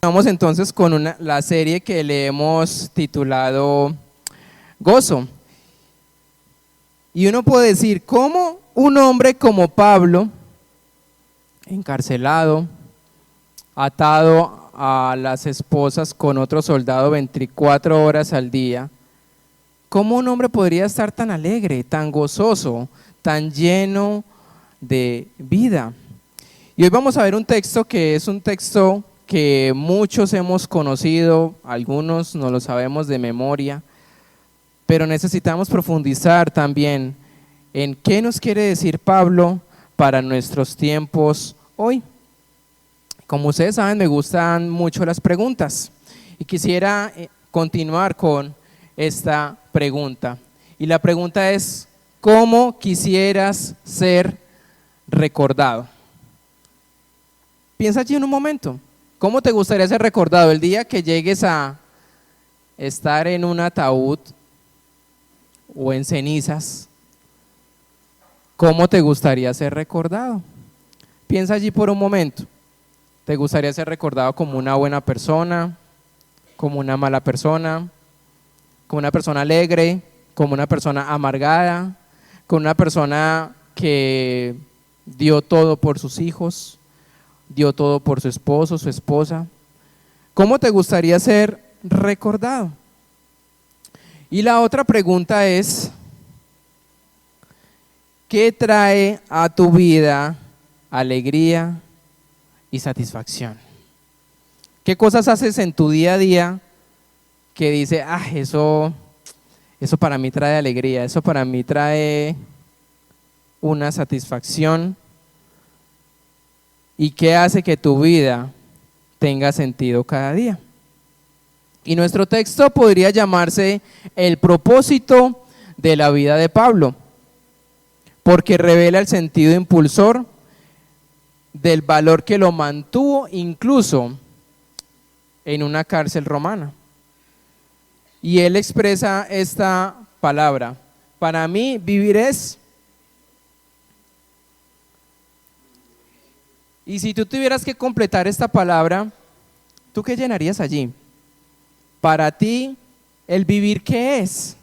Vamos entonces con la serie que le hemos titulado Gozo. Y uno puede decir, ¿cómo un hombre como Pablo, encarcelado, atado a las esposas con otro soldado 24 horas al día, cómo un hombre podría estar tan alegre, tan gozoso, tan lleno de vida? Y hoy vamos a ver un texto que es un texto que muchos hemos conocido, algunos no lo sabemos de memoria, pero necesitamos profundizar también en qué nos quiere decir Pablo para nuestros tiempos hoy. Como ustedes saben, me gustan mucho las preguntas y quisiera continuar con esta pregunta. Y la pregunta es, ¿cómo quisieras ser recordado? Piensa allí en un momento. ¿Cómo te gustaría ser recordado el día que llegues a estar en un ataúd o en cenizas? ¿Cómo te gustaría ser recordado? Piensa allí por un momento. ¿Te gustaría ser recordado como una buena persona, como una mala persona, como una persona alegre, como una persona amargada, como una persona que dio todo por sus hijos, dio todo por su esposo, su esposa? ¿Cómo te gustaría ser recordado? Y la otra pregunta es, ¿qué trae a tu vida alegría y satisfacción? ¿Qué cosas haces en tu día a día que dice, eso para mí trae alegría, eso para mí trae una satisfacción? ¿Y qué hace que tu vida tenga sentido cada día? Y nuestro texto podría llamarse el propósito de la vida de Pablo, porque revela el sentido impulsor del valor que lo mantuvo incluso en una cárcel romana. Y él expresa esta palabra: para mí vivir es. Y si tú tuvieras que completar esta palabra, ¿tú qué llenarías allí? Para ti, el vivir, ¿qué es?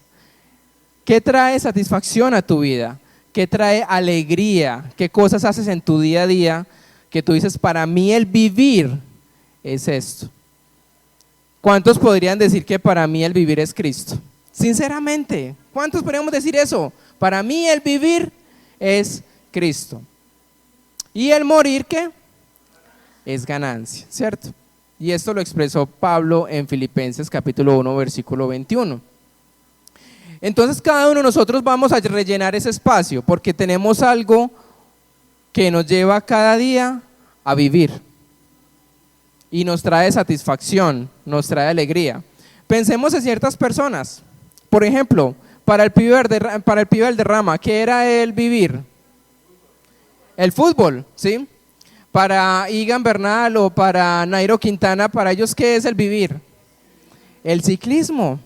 ¿Qué trae satisfacción a tu vida? ¿Qué trae alegría? ¿Qué cosas haces en tu día a día que tú dices, para mí el vivir es esto? ¿Cuántos podrían decir que para mí el vivir es Cristo? Sinceramente, ¿cuántos podríamos decir eso? Para mí el vivir es Cristo. Y el morir, ¿qué? Es ganancia, ¿cierto? Y esto lo expresó Pablo en Filipenses capítulo 1, versículo 21. Entonces cada uno de nosotros vamos a rellenar ese espacio porque tenemos algo que nos lleva cada día a vivir y nos trae satisfacción, nos trae alegría. Pensemos en ciertas personas. Por ejemplo, para el pibe Valderrama, ¿qué era el vivir? El fútbol, ¿sí? Para Igan Bernal o para Nairo Quintana, para ellos, ¿qué es el vivir? El ciclismo.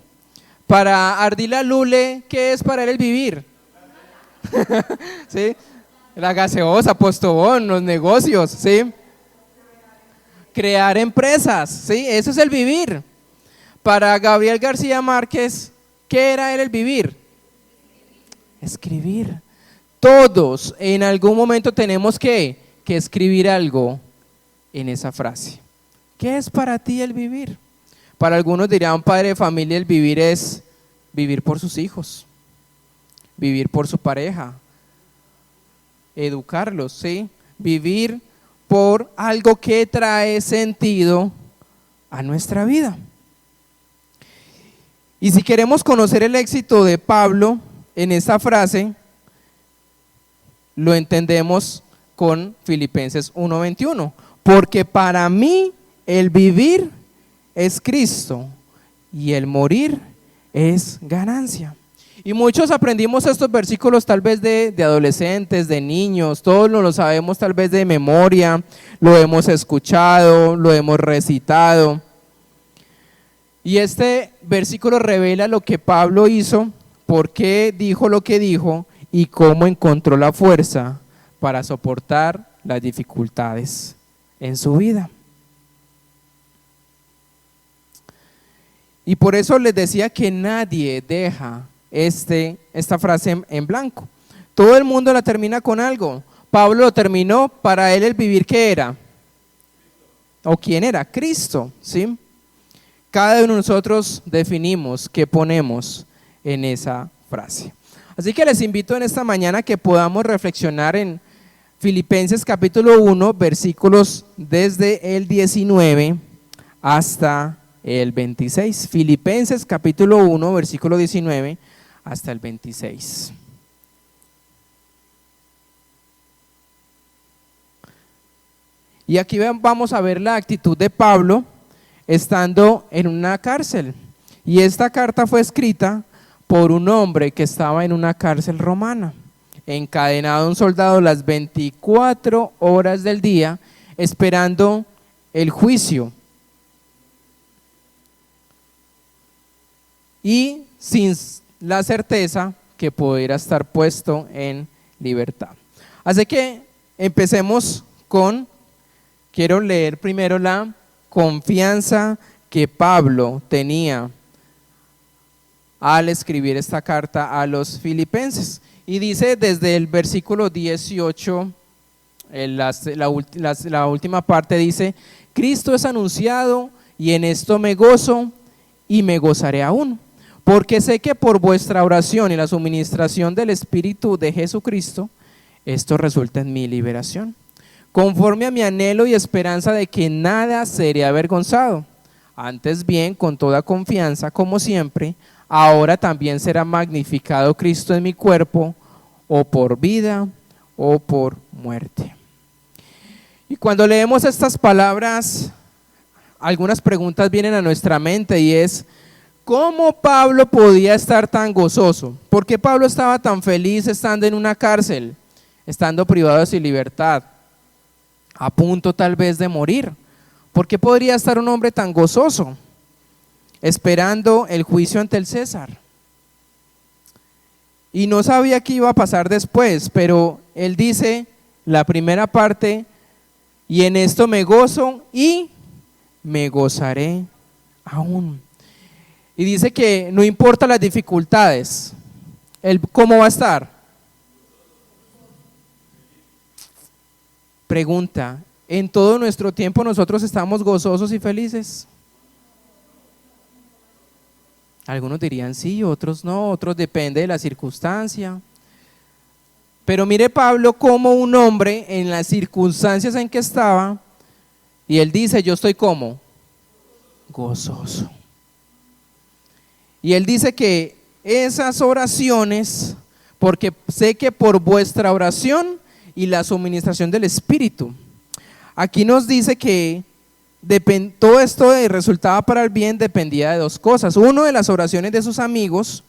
Para Ardila Lule, ¿qué es para él el vivir? ¿Sí? La gaseosa, Postobón, los negocios, ¿sí? Crear empresas, ¿sí? Eso es el vivir. Para Gabriel García Márquez, ¿qué era él el vivir? Escribir. Todos en algún momento tenemos que escribir algo en esa frase. ¿Qué es para ti el vivir? Para algunos dirían, padre de familia, el vivir es vivir por sus hijos, vivir por su pareja, educarlos, ¿sí? Vivir por algo que trae sentido a nuestra vida. Y si queremos conocer el éxito de Pablo en esta frase, lo entendemos con Filipenses 1:21, porque para mí el vivir es Cristo y el morir es ganancia. Y muchos aprendimos estos versículos tal vez de adolescentes, de niños, todos lo sabemos tal vez de memoria, lo hemos escuchado, lo hemos recitado. Y este versículo revela lo que Pablo hizo, por qué dijo lo que dijo y cómo encontró la fuerza para soportar las dificultades en su vida. Y por eso les decía que nadie deja esta frase en blanco. Todo el mundo la termina con algo. Pablo lo terminó, para él el vivir, ¿qué era? ¿O quién era? Cristo, ¿sí? Cada uno de nosotros definimos qué ponemos en esa frase. Así que les invito en esta mañana que podamos reflexionar en Filipenses capítulo 1, versículos desde el 19 hasta el 26. Filipenses capítulo 1, versículo 19 hasta el 26. Y aquí vamos a ver la actitud de Pablo estando en una cárcel. Y esta carta fue escrita por un hombre que estaba en una cárcel romana, encadenado a un soldado las 24 horas del día, esperando el juicio. Y sin la certeza que pudiera estar puesto en libertad. Así que empecemos quiero leer primero la confianza que Pablo tenía al escribir esta carta a los filipenses. Y dice desde el versículo 18, la última parte dice: Cristo es anunciado y en esto me gozo y me gozaré aún, porque sé que por vuestra oración y la suministración del Espíritu de Jesucristo, esto resulta en mi liberación, conforme a mi anhelo y esperanza de que nada seré avergonzado. Antes bien, con toda confianza, como siempre, ahora también será magnificado Cristo en mi cuerpo, o por vida o por muerte. Y cuando leemos estas palabras, algunas preguntas vienen a nuestra mente, y es: ¿cómo Pablo podía estar tan gozoso? ¿Por qué Pablo estaba tan feliz estando en una cárcel, estando privado de su libertad, a punto tal vez de morir? ¿Por qué podría estar un hombre tan gozoso esperando el juicio ante el César? Y no sabía qué iba a pasar después, pero él dice la primera parte: y en esto me gozo y me gozaré aún. Y dice que no importa las dificultades, él ¿cómo va a estar? Pregunta: ¿en todo nuestro tiempo nosotros estamos gozosos y felices? Algunos dirían sí, otros no, otros depende de la circunstancia. Pero mire Pablo como un hombre en las circunstancias en que estaba, y él dice: yo estoy como gozoso. Y él dice que esas oraciones, porque sé que por vuestra oración y la suministración del Espíritu, aquí nos dice que todo esto resultaba para el bien, dependía de dos cosas: uno, de las oraciones de sus amigos,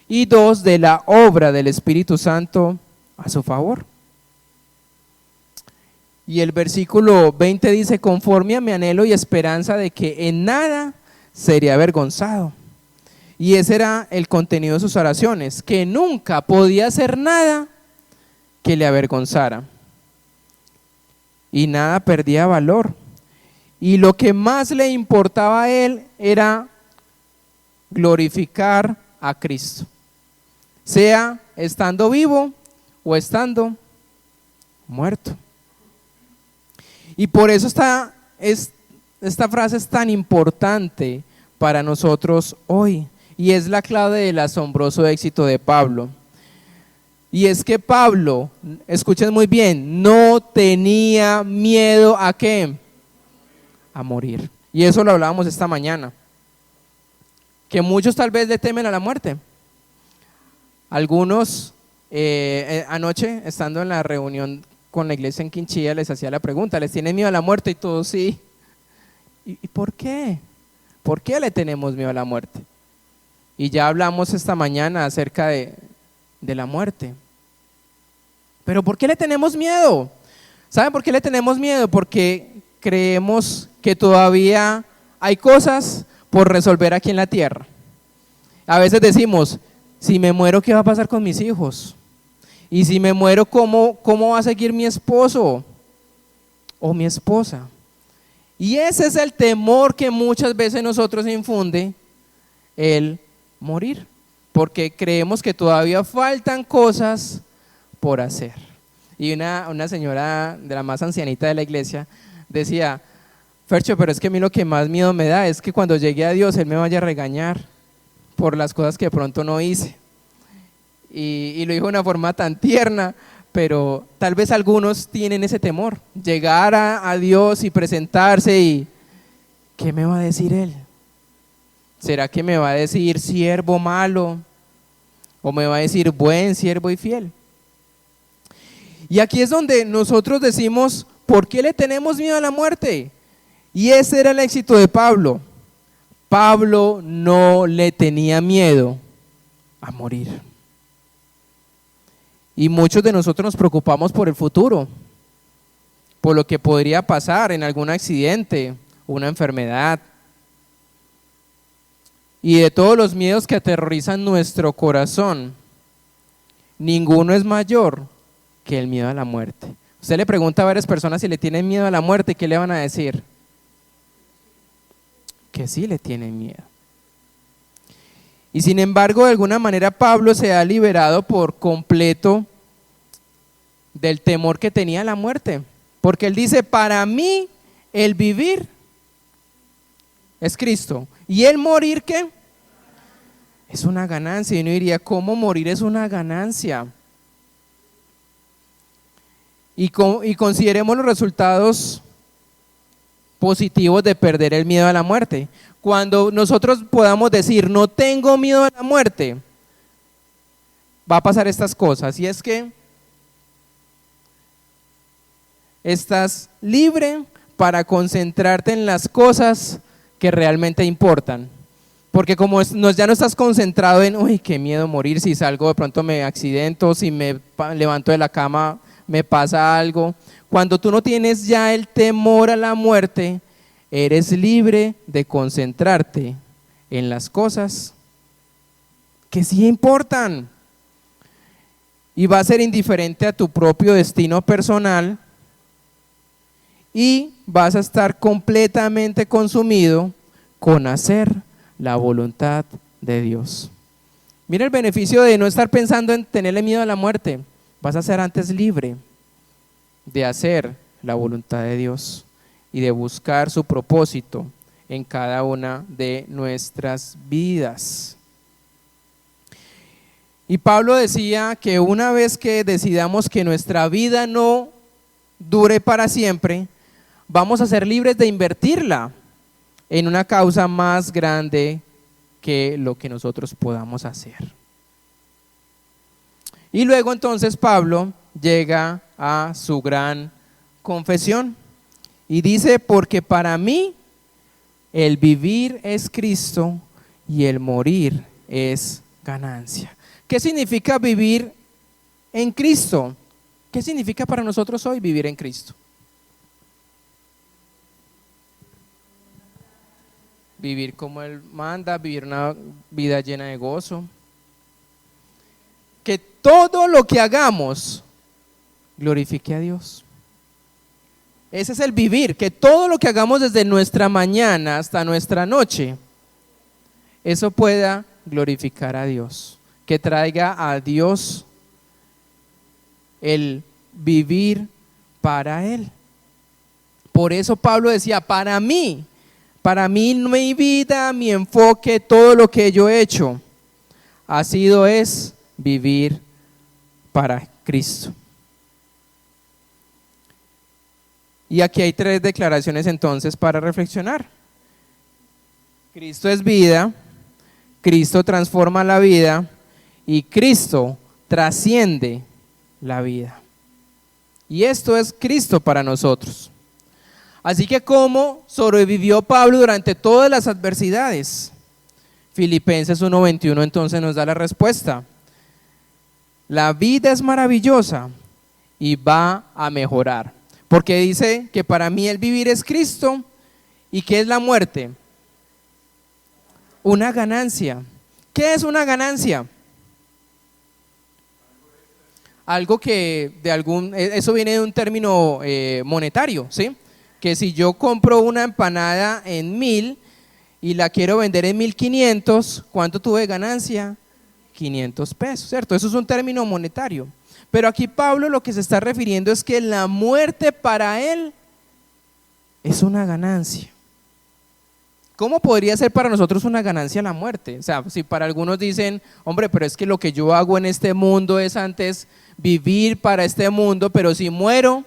y dos, de la obra del Espíritu Santo a su favor. Y el versículo 20 dice: conforme a mi anhelo y esperanza de que en nada sería avergonzado. Y ese era el contenido de sus oraciones, que nunca podía hacer nada que le avergonzara, y nada perdía valor. Y lo que más le importaba a él era glorificar a Cristo, sea estando vivo o estando muerto. Y por eso esta frase es tan importante para nosotros hoy, y es la clave del asombroso éxito de Pablo. Y es que Pablo, escuchen muy bien, no tenía miedo ¿a qué? A morir. Y eso lo hablábamos esta mañana, que muchos tal vez le temen a la muerte. Algunos anoche, estando en la reunión con la iglesia en Quinchilla, les hacía la pregunta: ¿les tienen miedo a la muerte? Y todos sí. ¿Y por qué? ¿Por qué le tenemos miedo a la muerte? Y ya hablamos esta mañana acerca de la muerte. ¿Pero por qué le tenemos miedo? ¿Saben por qué le tenemos miedo? Porque creemos que todavía hay cosas por resolver aquí en la tierra. A veces decimos: si me muero, ¿qué va a pasar con mis hijos? Y si me muero, ¿cómo va a seguir mi esposo o mi esposa? Y ese es el temor que muchas veces nosotros infunde el morir, porque creemos que todavía faltan cosas por hacer. Y una señora de la más ancianita de la iglesia decía: Fercho, pero es que a mí lo que más miedo me da es que cuando llegue a Dios Él me vaya a regañar por las cosas que de pronto no hice. Y lo dijo de una forma tan tierna, pero tal vez algunos tienen ese temor, llegar a Dios y presentarse y ¿qué me va a decir Él? ¿Será que me va a decir siervo malo? ¿O me va a decir buen siervo y fiel? Y aquí es donde nosotros decimos, ¿por qué le tenemos miedo a la muerte? Y ese era el éxito de Pablo. Pablo no le tenía miedo a morir. Y muchos de nosotros nos preocupamos por el futuro, por lo que podría pasar en algún accidente, una enfermedad. Y de todos los miedos que aterrorizan nuestro corazón, ninguno es mayor que el miedo a la muerte. Usted le pregunta a varias personas si le tienen miedo a la muerte, ¿qué le van a decir? Que sí le tienen miedo. Y sin embargo, de alguna manera Pablo se ha liberado por completo del temor que tenía a la muerte. Porque él dice, para mí el vivir es Cristo. ¿Y el morir qué? Es una ganancia. Y uno diría, ¿cómo morir es una ganancia? Y consideremos los resultados positivos de perder el miedo a la muerte. Cuando nosotros podamos decir, no tengo miedo a la muerte, va a pasar estas cosas. Y es que estás libre para concentrarte en las cosas que realmente importan. Porque como ya no estás concentrado en, uy, qué miedo morir, si salgo de pronto me accidento, si me levanto de la cama me pasa algo. Cuando tú no tienes ya el temor a la muerte, eres libre de concentrarte en las cosas que sí importan. Y va a ser indiferente a tu propio destino personal y vas a estar completamente consumido con hacer la voluntad de Dios. Mira el beneficio de no estar pensando en tenerle miedo a la muerte. Vas a ser antes libre de hacer la voluntad de Dios y de buscar su propósito en cada una de nuestras vidas. Y Pablo decía que una vez que decidamos que nuestra vida no dure para siempre, vamos a ser libres de invertirla en una causa más grande que lo que nosotros podamos hacer. Y luego entonces Pablo llega a su gran confesión y dice, porque para mí el vivir es Cristo y el morir es ganancia. ¿Qué significa vivir en Cristo? ¿Qué significa para nosotros hoy vivir en Cristo? Vivir como Él manda, vivir una vida llena de gozo. Que todo lo que hagamos glorifique a Dios. Ese es el vivir, que todo lo que hagamos desde nuestra mañana hasta nuestra noche, eso pueda glorificar a Dios, que traiga a Dios el vivir para Él. Por eso Pablo decía, para mí mi vida, mi enfoque, todo lo que yo he hecho, es vivir para Cristo. Y aquí hay 3 declaraciones entonces para reflexionar. Cristo es vida, Cristo transforma la vida y Cristo trasciende la vida. Y esto es Cristo para nosotros. Así que ¿cómo sobrevivió Pablo durante todas las adversidades? Filipenses 1:21 entonces nos da la respuesta. La vida es maravillosa y va a mejorar. Porque dice que para mí el vivir es Cristo. ¿Y qué es la muerte? Una ganancia. ¿Qué es una ganancia? Algo que eso viene de un término monetario, ¿sí? Que si yo compro una empanada en 1,000 y la quiero vender en 1.500, ¿cuánto tuve de ganancia? 500 pesos, ¿cierto? Eso es un término monetario. Pero aquí Pablo lo que se está refiriendo es que la muerte para él es una ganancia. ¿Cómo podría ser para nosotros una ganancia la muerte? O sea, si para algunos dicen, hombre, pero es que lo que yo hago en este mundo es antes vivir para este mundo, pero si muero,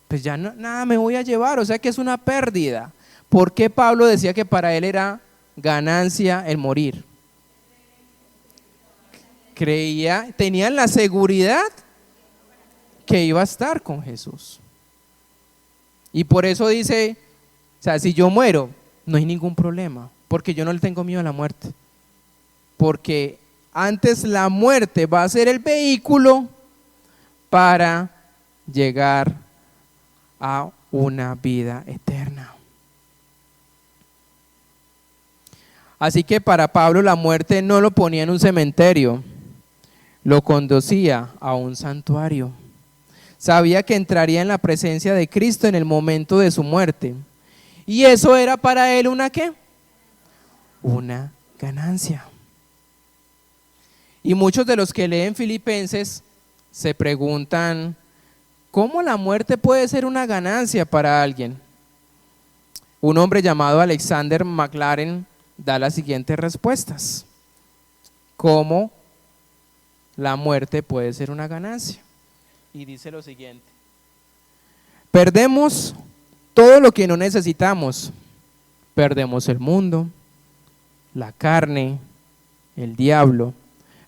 pues ya nada me voy a llevar, o sea que es una pérdida. ¿Por qué Pablo decía que para él era ganancia el morir? Creía, tenía la seguridad que iba a estar con Jesús. Y por eso dice, o sea, si yo muero, no hay ningún problema, porque yo no le tengo miedo a la muerte. Porque antes la muerte va a ser el vehículo para llegar a una vida eterna. Así que para Pablo la muerte no lo ponía en un cementerio, lo conducía a un santuario. Sabía que entraría en la presencia de Cristo en el momento de su muerte. Y eso era para él ¿una qué? Una ganancia. Y muchos de los que leen Filipenses se preguntan, ¿cómo la muerte puede ser una ganancia para alguien? Un hombre llamado Alexander McLaren da las siguientes respuestas. ¿Cómo la muerte puede ser una ganancia? Y dice lo siguiente: perdemos todo lo que no necesitamos. Perdemos el mundo, la carne, el diablo.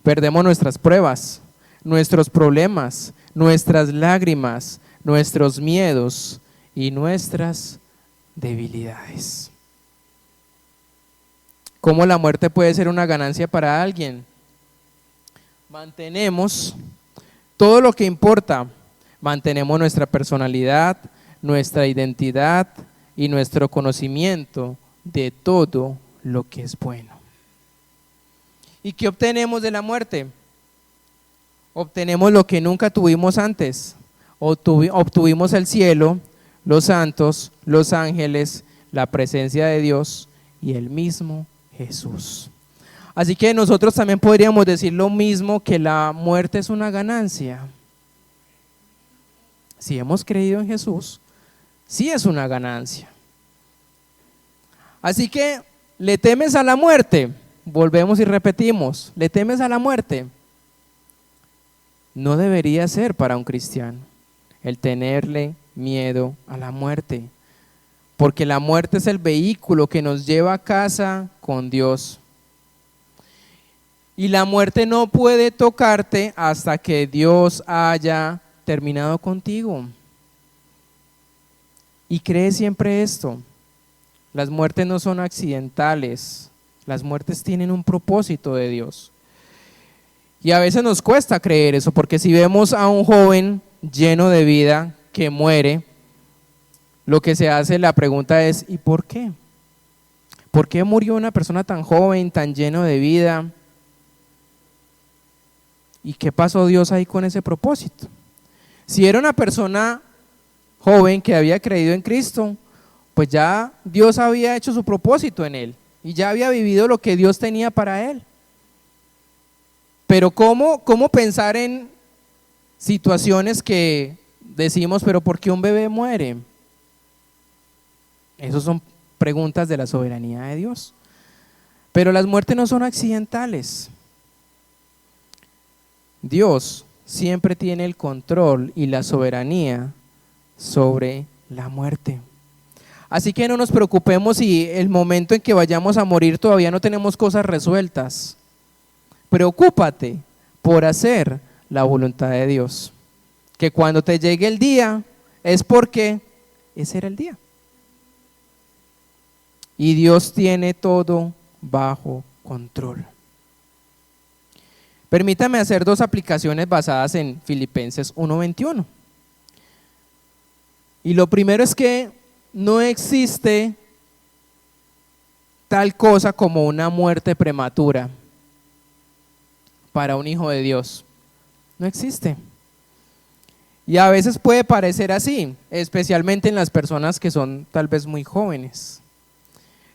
Perdemos nuestras pruebas, nuestros problemas, nuestras lágrimas, nuestros miedos y nuestras debilidades. ¿Cómo la muerte puede ser una ganancia para alguien? Mantenemos todo lo que importa, mantenemos nuestra personalidad, nuestra identidad y nuestro conocimiento de todo lo que es bueno. ¿Y qué obtenemos de la muerte? Obtenemos lo que nunca tuvimos antes. Obtuvimos el cielo, los santos, los ángeles, la presencia de Dios y el mismo Jesús. Así que nosotros también podríamos decir lo mismo, que la muerte es una ganancia. Si hemos creído en Jesús, sí es una ganancia. Así que, ¿le temes a la muerte? Volvemos y repetimos, ¿le temes a la muerte? No debería ser para un cristiano el tenerle miedo a la muerte, porque la muerte es el vehículo que nos lleva a casa con Dios. Y la muerte no puede tocarte hasta que Dios haya terminado contigo. Y cree siempre esto: las muertes no son accidentales, las muertes tienen un propósito de Dios. Y a veces nos cuesta creer eso, porque si vemos a un joven lleno de vida que muere, lo que se hace, la pregunta es, ¿y por qué? ¿Por qué murió una persona tan joven, tan lleno de vida? ¿Y qué pasó Dios ahí con ese propósito? Si era una persona joven que había creído en Cristo, pues ya Dios había hecho su propósito en él y ya había vivido lo que Dios tenía para él. Pero ¿cómo pensar en situaciones que decimos, pero ¿por qué un bebé muere? Esas son preguntas de la soberanía de Dios. Pero las muertes no son accidentales. Dios siempre tiene el control y la soberanía sobre la muerte. Así que no nos preocupemos si el momento en que vayamos a morir todavía no tenemos cosas resueltas. Preocúpate por hacer la voluntad de Dios. Que cuando te llegue el día es porque ese era el día. Y Dios tiene todo bajo control. Permítame hacer dos aplicaciones basadas en Filipenses 1:21. Y lo primero es que no existe tal cosa como una muerte prematura para un hijo de Dios. No existe. Y a veces puede parecer así, especialmente en las personas que son tal vez muy jóvenes.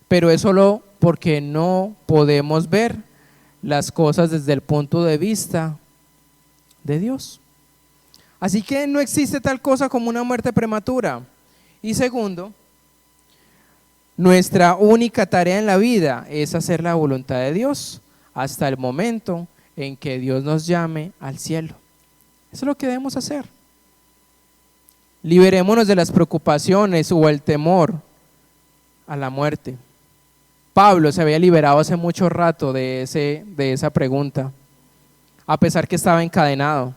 pero es solo porque no podemos ver las cosas desde el punto de vista de Dios. Así que no existe tal cosa como una muerte prematura. Y segundo, nuestra única tarea en la vida es hacer la voluntad de Dios hasta el momento en que Dios nos llame al cielo. Eso es lo que debemos hacer. Liberémonos de las preocupaciones o el temor a la muerte. Pablo se había liberado hace mucho rato de esa pregunta, a pesar que estaba encadenado,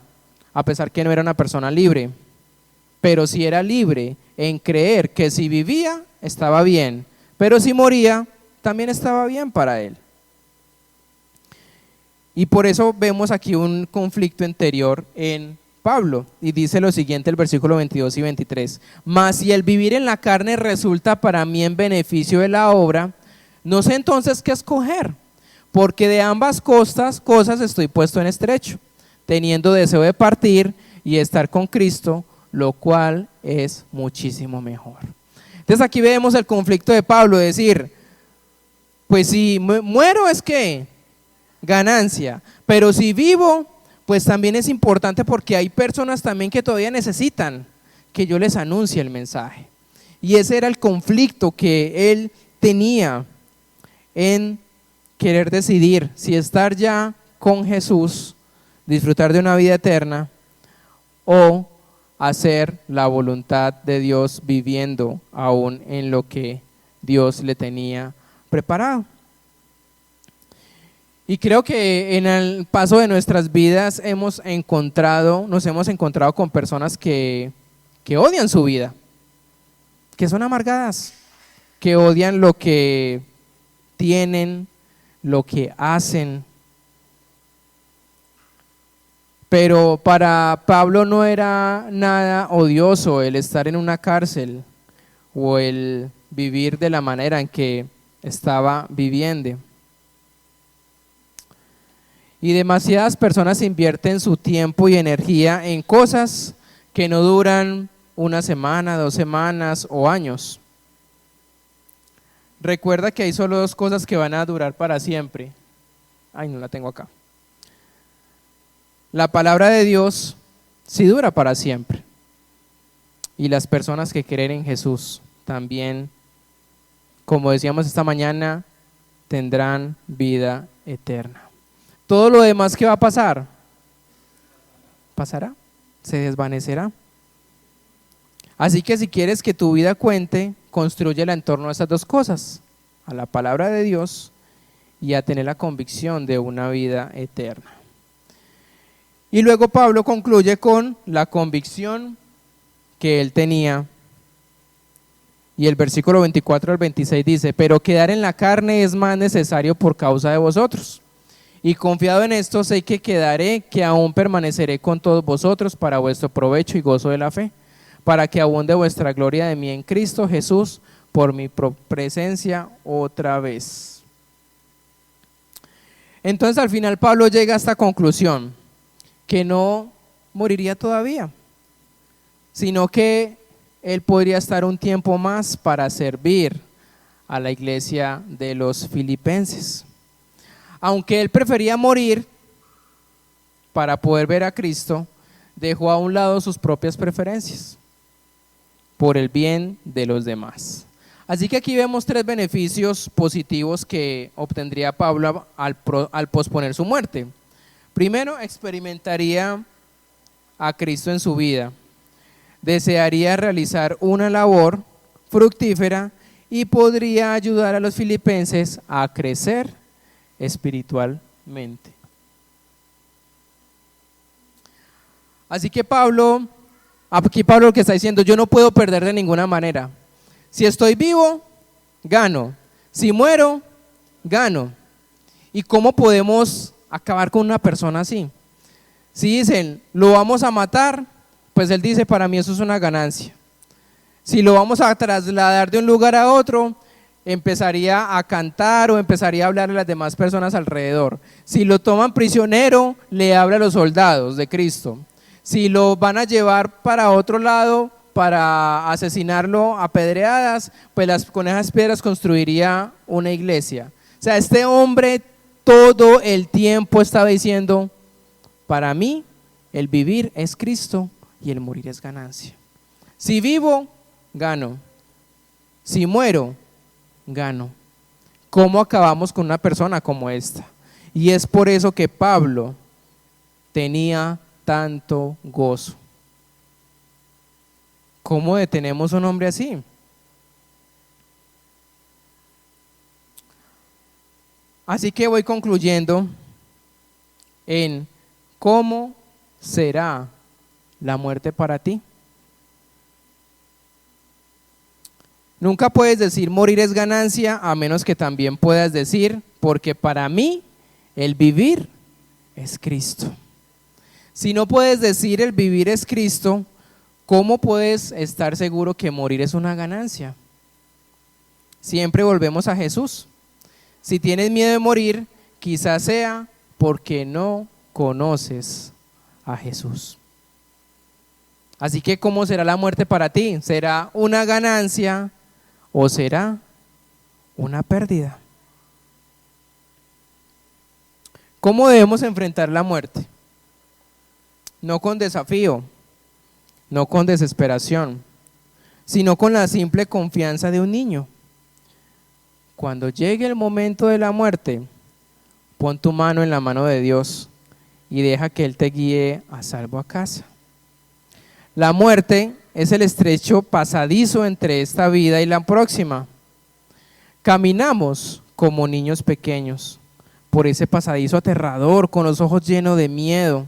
a pesar que no era una persona libre, pero sí era libre en creer que si vivía estaba bien, pero si moría también estaba bien para él. Y por eso vemos aquí un conflicto interior en Pablo, y dice lo siguiente el versículo 22 y 23: mas si el vivir en la carne resulta para mí en beneficio de la obra, no sé entonces qué escoger, porque de ambas cosas estoy puesto en estrecho, teniendo deseo de partir y estar con Cristo, lo cual es muchísimo mejor. Entonces aquí vemos el conflicto de Pablo, decir, pues si muero es que ganancia, pero si vivo, pues también es importante porque hay personas también que todavía necesitan que yo les anuncie el mensaje. Y ese era el conflicto que él tenía en querer decidir si estar ya con Jesús, disfrutar de una vida eterna, o hacer la voluntad de Dios viviendo aún en lo que Dios le tenía preparado. Y creo que en el paso de nuestras vidas nos hemos encontrado con personas que odian su vida, que son amargadas, que odian lo que tienen, lo que hacen. Pero para Pablo no era nada odioso el estar en una cárcel o el vivir de la manera en que estaba viviendo. Y demasiadas personas invierten su tiempo y energía en cosas que no duran una semana, 2 semanas o años. Recuerda que hay solo 2 cosas que van a durar para siempre. Ay, no la tengo acá. La palabra de Dios sí dura para siempre. Y las personas que creen en Jesús también, como decíamos esta mañana, tendrán vida eterna. Todo lo demás que va a pasar, pasará, se desvanecerá. Así que si quieres que tu vida cuente, constrúyela en torno a esas 2 cosas, a la palabra de Dios y a tener la convicción de una vida eterna. Y luego Pablo concluye con la convicción que él tenía. Y el versículo 24 al 26 dice: pero quedar en la carne es más necesario por causa de vosotros. Y confiado en esto sé que quedaré, que aún permaneceré con todos vosotros para vuestro provecho y gozo de la fe, para que abunde vuestra gloria de mí en Cristo Jesús por mi presencia otra vez. Entonces al final Pablo llega a esta conclusión, que no moriría todavía, sino que él podría estar un tiempo más para servir a la iglesia de los filipenses. Aunque él prefería morir para poder ver a Cristo, dejó a un lado sus propias preferencias por el bien de los demás. Así que aquí vemos 3 beneficios positivos que obtendría Pablo al posponer su muerte. Primero, experimentaría a Cristo en su vida. Desearía realizar una labor fructífera y podría ayudar a los filipenses a crecer espiritualmente. Así que aquí Pablo lo que está diciendo: yo no puedo perder de ninguna manera. Si estoy vivo, gano. Si muero, gano. ¿Y cómo podemos acabar con una persona así? Si dicen, lo vamos a matar, pues él dice, para mí eso es una ganancia. Si lo vamos a trasladar de un lugar a otro, empezaría a cantar o empezaría a hablar a las demás personas alrededor. Si lo toman prisionero, le habla a los soldados de Cristo. Si lo van a llevar para otro lado, para asesinarlo a pedreadas, pues con esas piedras construiría una iglesia. O sea, este hombre todo el tiempo estaba diciendo, para mí el vivir es Cristo y el morir es ganancia. Si vivo, gano. Si muero, gano. ¿Cómo acabamos con una persona como esta? Y es por eso que Pablo tenía tanto gozo. ¿Cómo detenemos a un hombre así? Así que voy concluyendo en cómo será la muerte para ti. Nunca puedes decir morir es ganancia, a menos que también puedas decir, porque para mí el vivir es Cristo. Si no puedes decir el vivir es Cristo, ¿cómo puedes estar seguro que morir es una ganancia? Siempre volvemos a Jesús. Si tienes miedo de morir, quizás sea porque no conoces a Jesús. Así que, ¿cómo será la muerte para ti? ¿Será una ganancia o será una pérdida? ¿Cómo debemos enfrentar la muerte? No con desafío, no con desesperación, sino con la simple confianza de un niño. Cuando llegue el momento de la muerte, pon tu mano en la mano de Dios y deja que Él te guíe a salvo a casa. La muerte es el estrecho pasadizo entre esta vida y la próxima. Caminamos como niños pequeños por ese pasadizo aterrador, con los ojos llenos de miedo.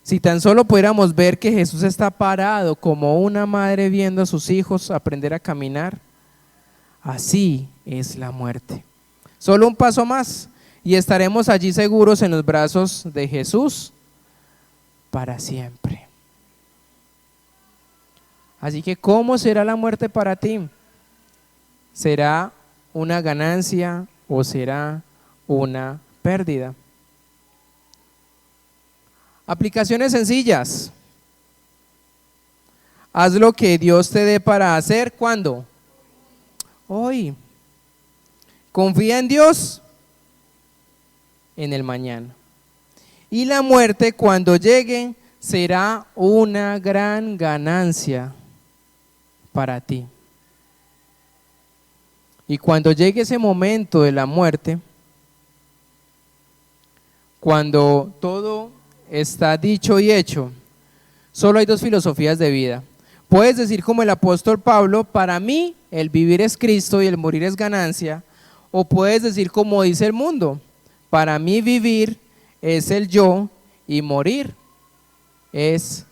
Si tan solo pudiéramos ver que Jesús está parado como una madre viendo a sus hijos aprender a caminar, así es la muerte. Solo un paso más y estaremos allí seguros en los brazos de Jesús para siempre. Así que, ¿cómo será la muerte para ti? ¿Será una ganancia o será una pérdida? Aplicaciones sencillas. Haz lo que Dios te dé para hacer. ¿Cuándo? Hoy. Confía en Dios en el mañana. Y la muerte, cuando llegue, será una gran ganancia para ti. Y cuando llegue ese momento de la muerte, cuando todo está dicho y hecho, solo hay dos filosofías de vida. Puedes decir como el apóstol Pablo, para mí el vivir es Cristo y el morir es ganancia. O puedes decir como dice el mundo, para mí vivir es el yo y morir es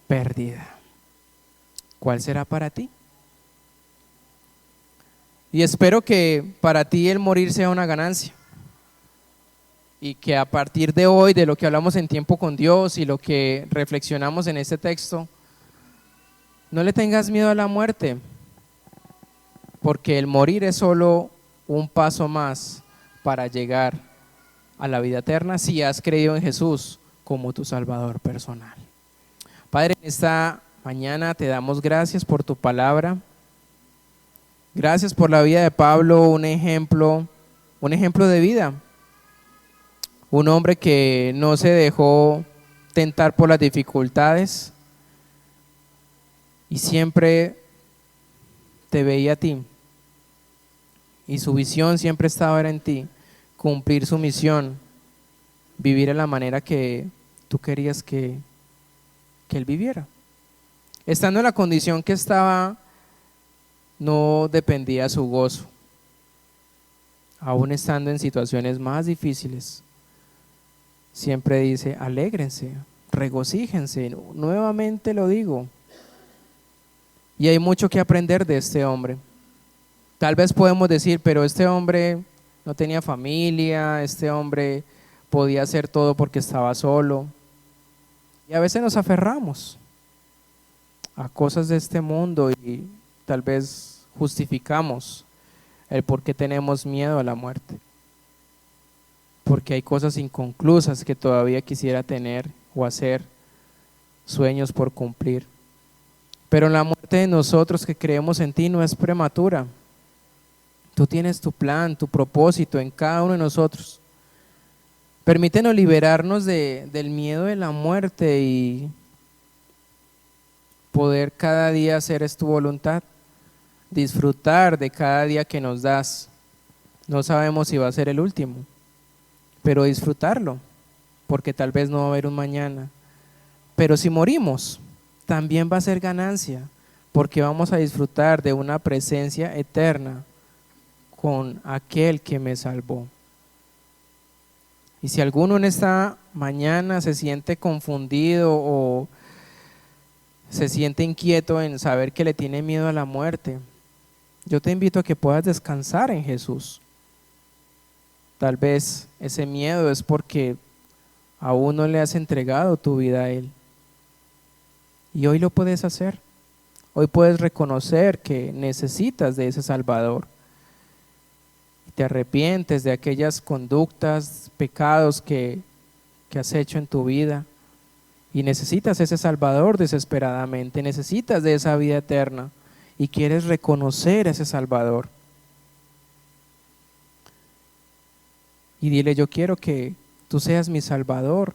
pérdida. ¿Cuál será para ti? Y espero que para ti el morir sea una ganancia. Y que a partir de hoy, de lo que hablamos en Tiempo con Dios y lo que reflexionamos en este texto, no le tengas miedo a la muerte, porque el morir es solo un paso más para llegar a la vida eterna si has creído en Jesús como tu Salvador personal. Padre, en esta mañana te damos gracias por tu palabra. Gracias por la vida de Pablo, un ejemplo de vida. Un hombre que no se dejó tentar por las dificultades y siempre te veía a ti. Y su visión siempre estaba en ti, cumplir su misión, vivir de la manera que tú querías que él viviera. Estando en la condición que estaba, no dependía su gozo. Aún estando en situaciones más difíciles, siempre dice, alégrense, regocíjense, nuevamente lo digo. Y hay mucho que aprender de este hombre. Tal vez podemos decir, pero este hombre no tenía familia, este hombre podía hacer todo porque estaba solo. Y a veces nos aferramos a cosas de este mundo y tal vez justificamos el por qué tenemos miedo a la muerte. Porque hay cosas inconclusas que todavía quisiera tener o hacer, sueños por cumplir. Pero la muerte de nosotros que creemos en ti no es prematura. Tú tienes tu plan, tu propósito en cada uno de nosotros. Permítenos liberarnos del miedo de la muerte y poder cada día hacer es tu voluntad, disfrutar de cada día que nos das. No sabemos si va a ser el último, pero disfrutarlo, porque tal vez no va a haber un mañana. Pero si morimos, también va a ser ganancia, porque vamos a disfrutar de una presencia eterna con aquel que me salvó. Y si alguno en esta mañana se siente confundido o se siente inquieto en saber que le tiene miedo a la muerte, yo te invito a que puedas descansar en Jesús. Tal vez ese miedo es porque aún no le has entregado tu vida a Él. Y hoy lo puedes hacer. Hoy puedes reconocer que necesitas de ese Salvador. Y te arrepientes de aquellas conductas, pecados que has hecho en tu vida. Y necesitas ese Salvador desesperadamente. Necesitas de esa vida eterna. Y quieres reconocer a ese Salvador. Y dile, yo quiero que tú seas mi Salvador.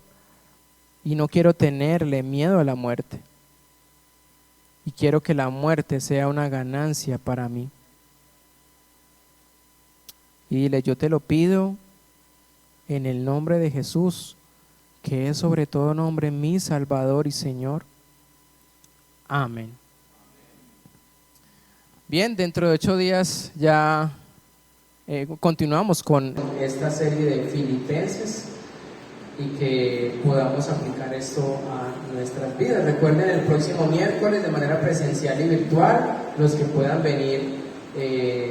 Y no quiero tenerle miedo a la muerte. Y quiero que la muerte sea una ganancia para mí. Y dile, yo te lo pido en el nombre de Jesús, que es sobre todo nombre mi Salvador y Señor. Amén. Bien, dentro de 8 días ya continuamos con esta serie de Filipenses y que podamos aplicar esto a nuestras vidas. Recuerden, el próximo miércoles de manera presencial y virtual, los que puedan venir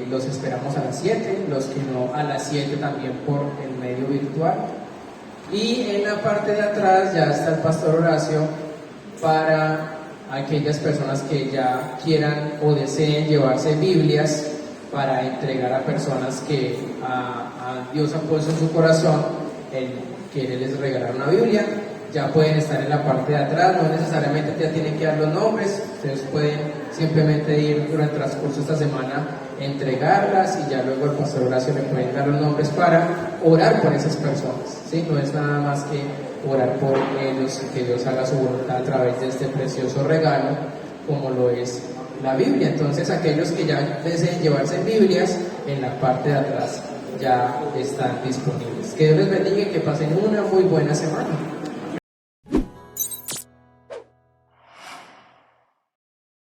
los esperamos a las 7, los que no a las 7 también por el medio virtual. Y en la parte de atrás ya está el Pastor Horacio para aquellas personas que ya quieran o deseen llevarse Biblias para entregar a personas que a Dios ha puesto en su corazón el quererles regalar una Biblia. Ya pueden estar en la parte de atrás, no necesariamente ya tienen que dar los nombres, ustedes pueden simplemente ir durante el transcurso de esta semana, entregarlas y ya luego el Pastor Horacio le pueden dar los nombres para orar por esas personas, ¿sí? No es nada más que orar por ellos y que Dios haga su voluntad a través de este precioso regalo como lo es la Biblia. Entonces aquellos que ya deseen llevarse Biblias, en la parte de atrás ya están disponibles. Que Dios les bendiga y que pasen una muy buena semana.